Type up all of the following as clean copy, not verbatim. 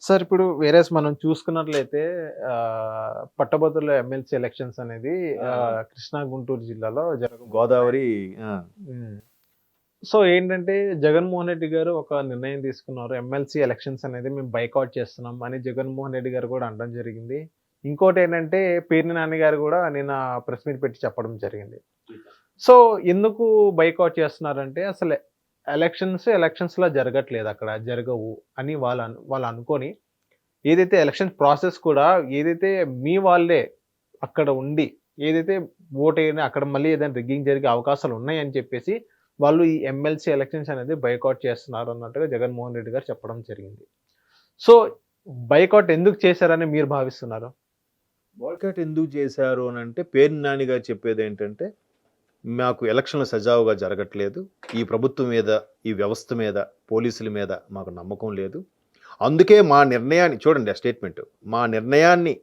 Sir ఇప్పుడు whereas మనం చూసుకున్నట్లయితే పట్టభద్రుల ఎమ్మెల్సీ ఎలక్షన్స్ అనేది కృష్ణా, గుంటూరు జిల్లాలో గోదావరి. ఆ! హ్మ్. సో ఏంటంటే జగన్మోహన్ రెడ్డి గారు ఒక నిర్ణయం తీసుకున్నారు. ఎమ్మెల్సీ ఎలక్షన్స్ అనేది మేము బైకాట్ చేస్తున్నాం అని జగన్మోహన్ రెడ్డి గారు కూడా అనడం జరిగింది. ఇంకోటేంటంటే పేర్ని నాని గారు కూడా నిన్న ప్రెస్ మీట్ పెట్టి చెప్పడం జరిగింది. సో ఎందుకు బైకాట్ చేస్తున్నారంటే అసలు ఎలక్షన్స్‌లా జరగట్లేదు అక్కడ. జరగవు అని వాళ్ళు అనుకోని ఏదైతే ఎలక్షన్ ప్రాసెస్ కూడా ఏదైతే మీ వాళ్ళే అక్కడ ఉండి ఏదైతే ఓటేయని అక్కడ మళ్ళీ ఏదైనా రిగ్గింగ్ జరిగే అవకాశాలు ఉన్నాయని చెప్పేసి వాళ్ళు ఈ ఎమ్మెల్సీ ఎలక్షన్స్ అనేది బైకాట్ చేస్తున్నారు అన్నట్టుగా జగన్మోహన్ రెడ్డి గారు చెప్పడం జరిగింది. సో బైకాట్ ఎందుకు చేశారని మీరు భావిస్తున్నారు? బాయ్కాట్ ఎందుకు చేశారు అనంటే పేర్ని నాని గారు చెప్పేదేంటంటే, మాకు ఎలక్షన్‌లు సజావుగా జరగట్లేదు. ఈ ప్రభుత్వం మీద, ఈ వ్యవస్థ మీద, పోలీసుల మీద మాకు నమ్మకం లేదు. అందుకే మా నిర్ణయాన్ని చూడండి ఆ స్టేట్మెంటు. మా నిర్ణయాన్ని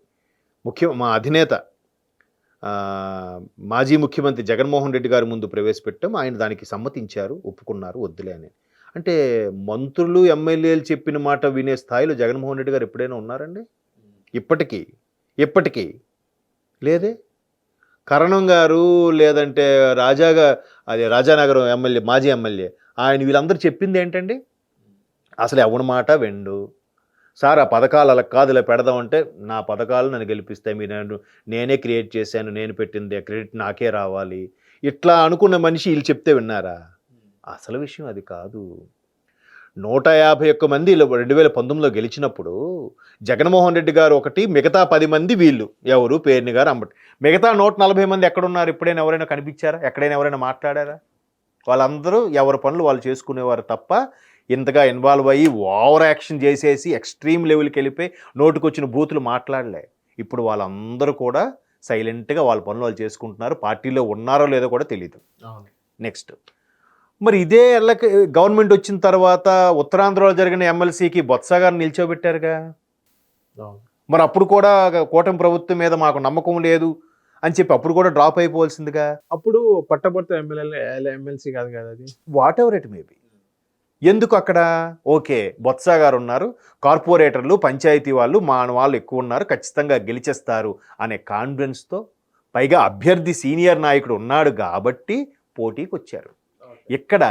మా అధినేత మాజీ ముఖ్యమంత్రి జగన్మోహన్ రెడ్డి గారి ముందు ప్రవేశపెట్టాం. ఆయన దానికి సమ్మతించారు, ఒప్పుకున్నారు వద్దులే అని. అంటే మంత్రులు, ఎమ్మెల్యేలు చెప్పిన మాట వినే స్థాయిలో జగన్మోహన్ రెడ్డి గారు ఎప్పుడైనా ఉన్నారండి? ఇప్పటికీ లేదే. కరణం గారు లేదంటే రాజానగరం ఎమ్మెల్యే, మాజీ ఎమ్మెల్యే ఆయన వీళ్ళందరూ చెప్పింది ఏంటండి? అసలు ఎవరి మాట వినడు. సార్ ఆ పథకాలు అలా కాదు, ఇలా పెడదామంటే నా పథకాలు నన్ను గెలిపిస్తాయి, నేనే క్రియేట్ చేశాను, నేను పెట్టింది క్రెడిట్ నాకే రావాలి, ఇట్లా అనుకున్న మనిషి వీళ్ళు చెప్తే విన్నారా? అసలు విషయం అది కాదు. 151 మంది 2019లో గెలిచినప్పుడు జగన్మోహన్ రెడ్డి గారు ఒకటి, మిగతా 10 మంది వీళ్ళు ఎవరు? పేర్ని గారు, అంబటి. మిగతా 140 మంది ఎక్కడున్నారు? ఎప్పుడైనా ఎవరైనా కనిపించారా? ఎక్కడైనా ఎవరైనా మాట్లాడారా? వాళ్ళందరూ ఎవరి పనులు వాళ్ళు చేసుకునేవారు తప్ప ఇంతగా ఇన్వాల్వ్ అయ్యి ఓవర్ యాక్షన్ చేసేసి ఎక్స్ట్రీమ్ లెవెల్కి వెళ్ళిపోయి నోటుకొచ్చిన బూతులు మాట్లాడలే. ఇప్పుడు వాళ్ళందరూ కూడా సైలెంట్గా వాళ్ళ పనులు వాళ్ళు చేసుకుంటున్నారు. పార్టీలో ఉన్నారో లేదో కూడా తెలియదు. నెక్స్ట్ మరి ఇదే గవర్నమెంట్ వచ్చిన తర్వాత ఉత్తరాంధ్రలో జరిగిన ఎమ్మెల్సీకి బొత్స గారిని నిల్చోబెట్టారుగా. మరి అప్పుడు కూడా కూటమి ప్రభుత్వం మీద మాకు నమ్మకం లేదు అని చెప్పి అప్పుడు కూడా డ్రాప్ అయిపోవాల్సిందిగా. అప్పుడు పట్టభద్రుల ఎమ్మెల్సీ కాదు కదా అది. What ever it maybe. ఎందుకు అక్కడ ఓకే బొత్స గారు ఉన్నారు, కార్పొరేటర్లు, పంచాయతీ వాళ్ళు ఎక్కువ ఉన్నారు, ఖచ్చితంగా గెలిచేస్తారు అనే కాన్ఫిడెన్స్తో, పైగా అభ్యర్థి సీనియర్ నాయకుడు ఉన్నాడు కాబట్టి పోటీకి వచ్చారు. ఇక్కడ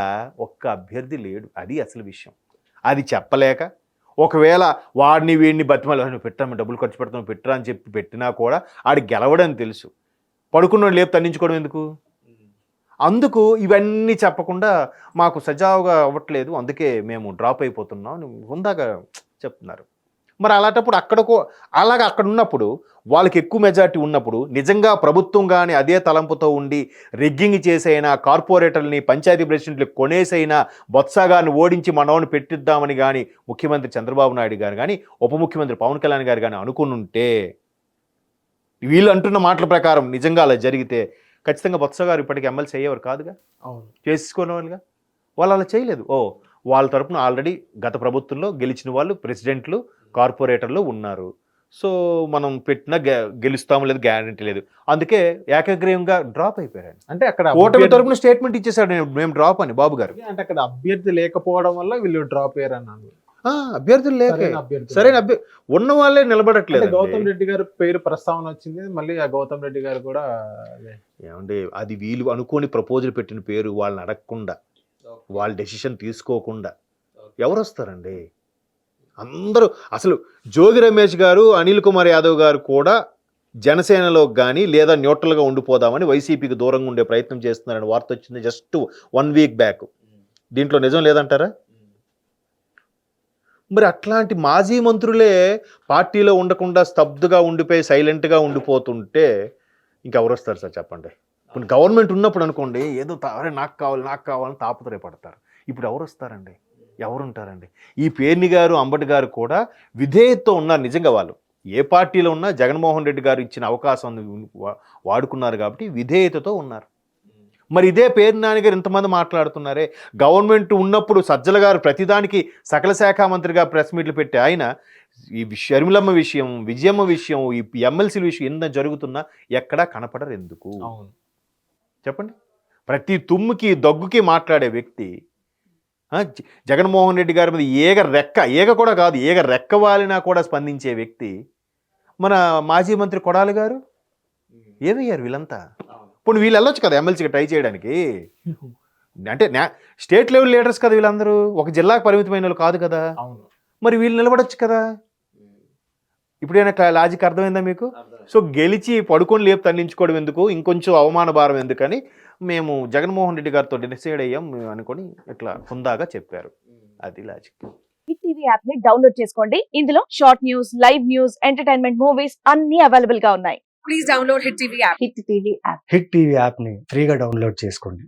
ఒక్క అభ్యర్థి లేడు. అది అసలు విషయం. అది చెప్పలేక ఒకవేళ వాడిని వీడిని బతిమలు పెట్టాము, డబ్బులు ఖర్చు పెడతాము, పెట్టరా అని చెప్పి పెట్టినా కూడా ఆడికి గెలవడని తెలుసు. పడుకున్న లేపు తన్నించుకోవడం ఎందుకు? అందుకు ఇవన్నీ చెప్పకుండా మాకు సజావుగా అవ్వట్లేదు, అందుకే మేము డ్రాప్ అయిపోతున్నాం అని హుందాగా చెప్తున్నారు. మరి అలాంటప్పుడు అక్కడ ఉన్నప్పుడు వాళ్ళకి ఎక్కువ మెజార్టీ ఉన్నప్పుడు నిజంగా ప్రభుత్వం కానీ అదే తలంపుతో ఉండి రిగ్గింగ్ చేసైనా, కార్పొరేటర్ని, పంచాయతీ ప్రెసిడెంట్లు కొనేసైనా బొత్స గారిని ఓడించి మనోని పెట్టిద్దామని కానీ ముఖ్యమంత్రి చంద్రబాబు నాయుడు గారు కానీ ఉప ముఖ్యమంత్రి పవన్ కళ్యాణ్ గారు కానీ అనుకునుంటే, వీళ్ళు అంటున్న మాటల ప్రకారం నిజంగా అలా జరిగితే ఖచ్చితంగా బొత్స గారు ఇప్పటికీ ఎమ్మెల్సీ అయ్యేవారు కాదుగా, చేసుకునే వాళ్ళుగా. వాళ్ళు అలా చేయలేదు. వాళ్ళ తరపున ఆల్రెడీ గత ప్రభుత్వంలో గెలిచిన వాళ్ళు ప్రెసిడెంట్లు, కార్పొరేటర్లు ఉన్నారు. సో మనం పెట్టినా గెలుస్తాము లేదు, గ్యారంటీ లేదు. అందుకే ఏకగ్రీవంగా డ్రాప్ అయిపోయారు. అంటే అక్కడ ఓటమి తరపున స్టేట్మెంట్ ఇచ్చేసాడు, మేము డ్రాప్ అని బాబు గారు. అంటే అక్కడ అభ్యర్థి లేకపోవడం వల్ల వీళ్ళు డ్రాప్ అయ్యారు అన్నాను. అభ్యర్థులు లేక సరైన ఉన్న వాళ్ళే నిలబడట్లేదు. గౌతమ్ రెడ్డి గారి పేరు ప్రస్తావన వచ్చింది, మళ్ళీ ఆ గౌతమ్ రెడ్డి గారు కూడా ఏమండి అది వీళ్ళు అనుకోని ప్రపోజల్ పెట్టిన పేరు, వాళ్ళని అడగకుండా, వాళ్ళ డెసిషన్ తీసుకోకుండా ఎవరు వస్తారండి? అందరూ అసలు జోగి రమేష్ గారు, అనిల్ కుమార్ యాదవ్ గారు కూడా జనసేనలో కానీ లేదా న్యూట్రల్గా ఉండిపోదామని వైసీపీకి దూరంగా ఉండే ప్రయత్నం చేస్తున్నారని వార్త వచ్చింది జస్ట్ 1 వీక్ బ్యాక్. దీంట్లో నిజం లేదంటారా? మరి అట్లాంటి మాజీ మంత్రులే పార్టీలో ఉండకుండా స్తబ్దుగా ఉండిపోయి సైలెంట్గా ఉండిపోతుంటే ఇంకెవరు వస్తారు సార్ చెప్పండి? ఇప్పుడు గవర్నమెంట్ ఉన్నప్పుడు అనుకోండి ఏదో నాకు కావాలని తాపత్రయపడతారు. ఇప్పుడు ఎవరు వస్తారండి? ఎవరుంటారండి? ఈ పేర్ని గారు, అంబటి గారు కూడా విధేయతతో ఉన్నారు. నిజంగా వాళ్ళు ఏ పార్టీలో ఉన్నా జగన్మోహన్ రెడ్డి గారు ఇచ్చిన అవకాశం వాడుకున్నారు కాబట్టి విధేయతతో ఉన్నారు. మరి ఇదే పేర్ని నాని గారు ఇంతమంది మాట్లాడుతున్నారే, గవర్నమెంట్ ఉన్నప్పుడు సజ్జల గారు ప్రతిదానికి సకల శాఖ మంత్రిగా ప్రెస్ మీట్లు పెట్టి ఆయన ఈ షర్మిలమ్మ విషయం, విజయమ్మ విషయం, ఈ ఎమ్మెల్సీల విషయం ఎంత జరుగుతున్నా ఎక్కడా కనపడరు ఎందుకు చెప్పండి? ప్రతి తుమ్ముకి దగ్గుకి మాట్లాడే వ్యక్తి జగన్మోహన్ రెడ్డి గారి మీద ఏగ కూడా కాదు, ఏగ రెక్క వాలినా కూడా స్పందించే వ్యక్తి మన మాజీ మంత్రి కొడాలి గారు. ఏమయ్యారు వీళ్ళంతా? ఇప్పుడు వీళ్ళు వెళ్ళొచ్చు కదా ఎమ్మెల్సీకి ట్రై చేయడానికి. అంటే స్టేట్ లెవెల్ లీడర్స్ కదా వీళ్ళందరూ, ఒక జిల్లాకు పరిమితమైన వాళ్ళు కాదు కదా. మరి వీళ్ళు నిలబడొచ్చు కదా. ఇప్పుడైనా లాజిక్ అర్థమైందా మీకు? సో గెలిచి పడుకొని లేపు తన్నించుకోవడం ఎందుకు, ఇంకొంచెం అవమాన భారం ఎందుకని మేము జగన్మోహన్ రెడ్డి గారితో డిసైడ్ అయ్యాం అనుకొని ఇట్లా హుందాగా చెప్పారు. అది లాజిక్. హిట్ టీవీ యాప్ ని డౌన్లోడ్ చేసుకోండి. ఇందులో short news, live news, entertainment movies అన్ని అవైలబుల్ గా ఉన్నాయి. Please download hit TV app. Hit TV app hit TV యాప్ని ఫ్రీగా డౌన్లోడ్ చేసుకోండి.